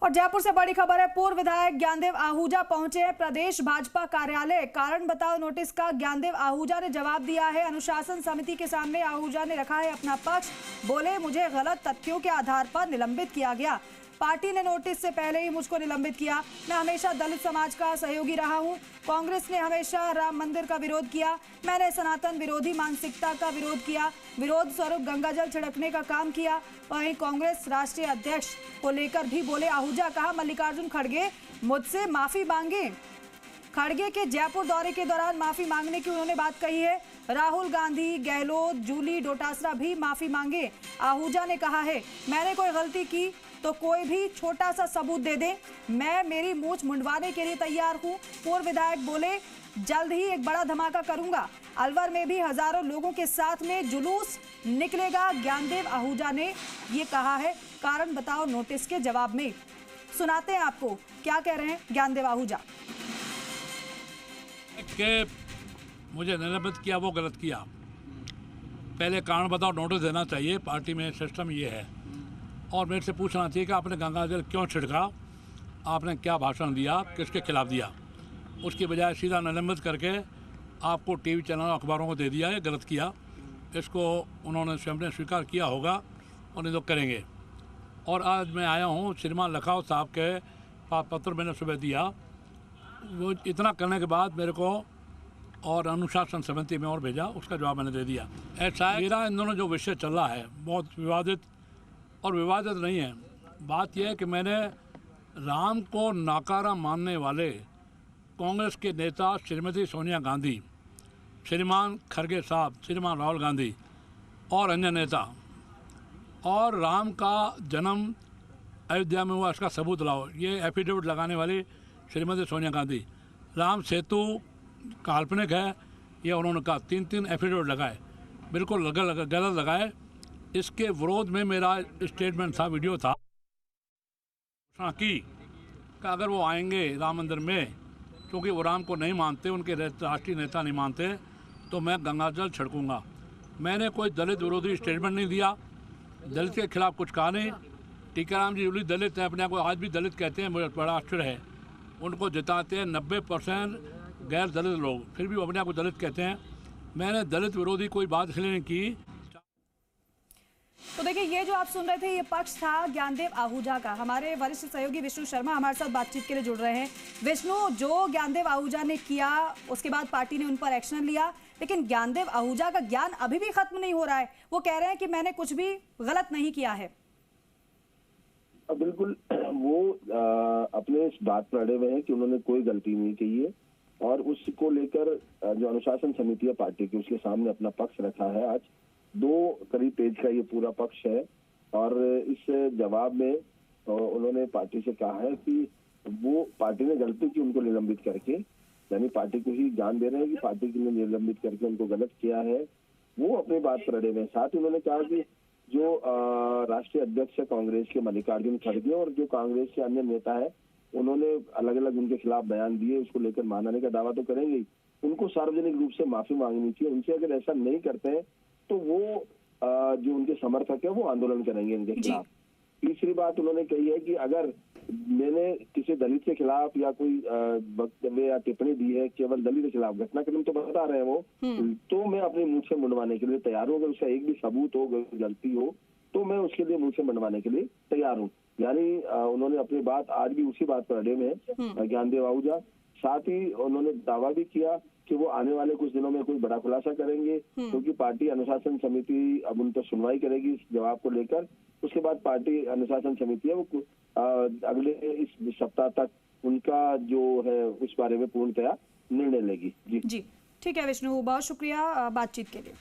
और जयपुर से बड़ी खबर है। पूर्व विधायक ज्ञानदेव आहूजा पहुंचे हैं प्रदेश भाजपा कार्यालय। कारण बताओ नोटिस का ज्ञानदेव आहूजा ने जवाब दिया है। अनुशासन समिति के सामने आहूजा ने रखा है अपना पक्ष। बोले, मुझे गलत तथ्यों के आधार पर निलंबित किया गया। पार्टी ने नोटिस से पहले ही मुझको निलंबित किया। मैं हमेशा दलित समाज का सहयोगी रहा हूं। कांग्रेस ने हमेशा राम मंदिर का विरोध किया। मैंने सनातन विरोधी मानसिकता का विरोध किया। विरोध स्वरूप गंगाजल छिड़कने का काम किया। वहीं कांग्रेस राष्ट्रीय अध्यक्ष को लेकर भी बोले आहूजा। कहा, मल्लिकार्जुन खड़गे मुझसे माफी मांगे। खड़गे के जयपुर दौरे के दौरान माफी मांगने की उन्होंने बात कही है। राहुल गांधी, गहलोत, जूली डोटासरा भी माफी मांगे। आहूजा ने कहा है, मैंने कोई गलती की तो कोई भी छोटा सा सबूत दे दे, मैं मेरी मूंछ मुंडवाने के लिए तैयार हूं। पूर्व विधायक बोले, जल्द ही एक बड़ा धमाका करूंगा। अलवर में भी हजारों लोगों के साथ में जुलूस निकलेगा। ज्ञानदेव आहूजा ने ये कहा है। कारण बताओ नोटिस के जवाब में सुनाते हैं आपको क्या कह रहे हैं ज्ञानदेव आहूजा। कि मुझे निलंबित किया वो गलत किया। पहले कारण बताओ नोटिस देना चाहिए। पार्टी में सिस्टम ये है। और मेरे से पूछना चाहिए कि आपने गंगाजल क्यों छिड़का, आपने क्या भाषण दिया, किसके खिलाफ दिया। उसकी बजाय सीधा निलंबित करके आपको टीवी चैनल अखबारों को दे दिया है। गलत किया। इसको उन्होंने स्वयं ने स्वीकार किया होगा और नहीं तो करेंगे। और आज मैं आया हूँ, श्रीमान लखाओ साहब के पत्र मैंने सुबह दिया। वो इतना करने के बाद मेरे को और अनुशासन समिति में और भेजा, उसका जवाब मैंने दे दिया। ऐसा है, मेरा इन दोनों जो विषय चल रहा है बहुत विवादित और विवादित नहीं है। बात यह है कि मैंने राम को नाकारा मानने वाले कांग्रेस के नेता श्रीमती सोनिया गांधी, श्रीमान खड़गे साहब, श्रीमान राहुल गांधी और अन्य नेता, और राम का जन्म अयोध्या में हुआ इसका सबूत लाओ, ये एफिडेविट लगाने वाली श्रीमती सोनिया गांधी। राम सेतु काल्पनिक है, ये उन्होंने कहा। 3 एफिडेविट लगाए, बिल्कुल गलत लगाए। इसके विरोध में मेरा स्टेटमेंट था, वीडियो था कि अगर वो आएंगे राम मंदिर में, क्योंकि वो राम को नहीं मानते, उनके राष्ट्रीय नेता नहीं मानते, तो मैं गंगाजल छिड़कूंगा। मैंने कोई दलित विरोधी स्टेटमेंट नहीं दिया, दलित के खिलाफ कुछ कहा नहीं। टीकाराम जी जूली दलित हैं, अपने आप को आज भी दलित कहते हैं, मुझे बड़ा आश्चर्य है। उनको जिताते हैं 90% गैर दलित लोग, फिर भी वो अपने आप को दलित कहते हैं। मैंने दलित विरोधी कोई बात इसलिए नहीं की। तो देखिए, ये जो आप सुन रहे थे, ये पक्ष था ज्ञानदेव आहूजा का। हमारे वरिष्ठ सहयोगी विष्णु शर्मा हमारे साथ बातचीत के लिए जुड़ रहे हैं। विष्णु, जो ज्ञानदेव आहूजा ने किया उसके बाद पार्टी ने उन पर एक्शन लिया, लेकिन ज्ञानदेव आहूजा का ज्ञान अभी भी खत्म नहीं हो रहा है। वो कह रहे हैं कि मैंने कुछ भी गलत नहीं किया है। बिल्कुल, वो अपने इस बात पर अड़े हुए हैं कि उन्होंने कोई गलती नहीं की है। और उसको लेकर जो अनुशासन समिति है पार्टी की, उसके सामने अपना पक्ष रखा है। आज 2 करीब पेज का ये पूरा पक्ष है। और इस जवाब में उन्होंने पार्टी से कहा है कि वो पार्टी ने गलती की उनको निलंबित करके, यानी पार्टी को ही जान दे रहे हैं कि पार्टी ने निलंबित करके उनको गलत किया है। वो अपनी बात पर अड़े हुए हैं। साथ ही उन्होंने कहा कि जो राष्ट्रीय अध्यक्ष है कांग्रेस के मल्लिकार्जुन खड़गे और जो कांग्रेस के अन्य नेता है, उन्होंने अलग अलग उनके खिलाफ बयान दिए, उसको लेकर मानने का दावा तो करेंगे, उनको सार्वजनिक रूप से माफी मांगनी चाहिए। उनसे अगर ऐसा नहीं करते हैं तो वो जो उनके समर्थक है वो आंदोलन करेंगे इनके खिलाफ। तीसरी बात उन्होंने कही है कि अगर मैंने किसी दलित के खिलाफ या कोई वक्तव्य या टिप्पणी दी है केवल दलित के खिलाफ, घटनाक्रम तो बता रहे हैं वो, तो मैं अपनी मुंह से मुंडवाने के लिए तैयार हूँ। अगर उसका एक भी सबूत हो, गलती हो, तो मैं उसके लिए मुंह से मुंडवाने के लिए तैयार हूँ। यानी उन्होंने अपनी बात आज भी उसी बात पर अड़े हुए हैं ज्ञानदेव आहूजा। साथ ही उन्होंने दावा भी किया कि वो आने वाले कुछ दिनों में कोई बड़ा खुलासा करेंगे, क्योंकि पार्टी अनुशासन समिति अब उन पर सुनवाई करेगी इस जवाब को लेकर। उसके बाद पार्टी अनुशासन समिति है वो अगले इस सप्ताह तक उनका जो है उस बारे में पूर्णतया निर्णय लेगी। जी ठीक है विष्णु, बहुत शुक्रिया बातचीत के लिए।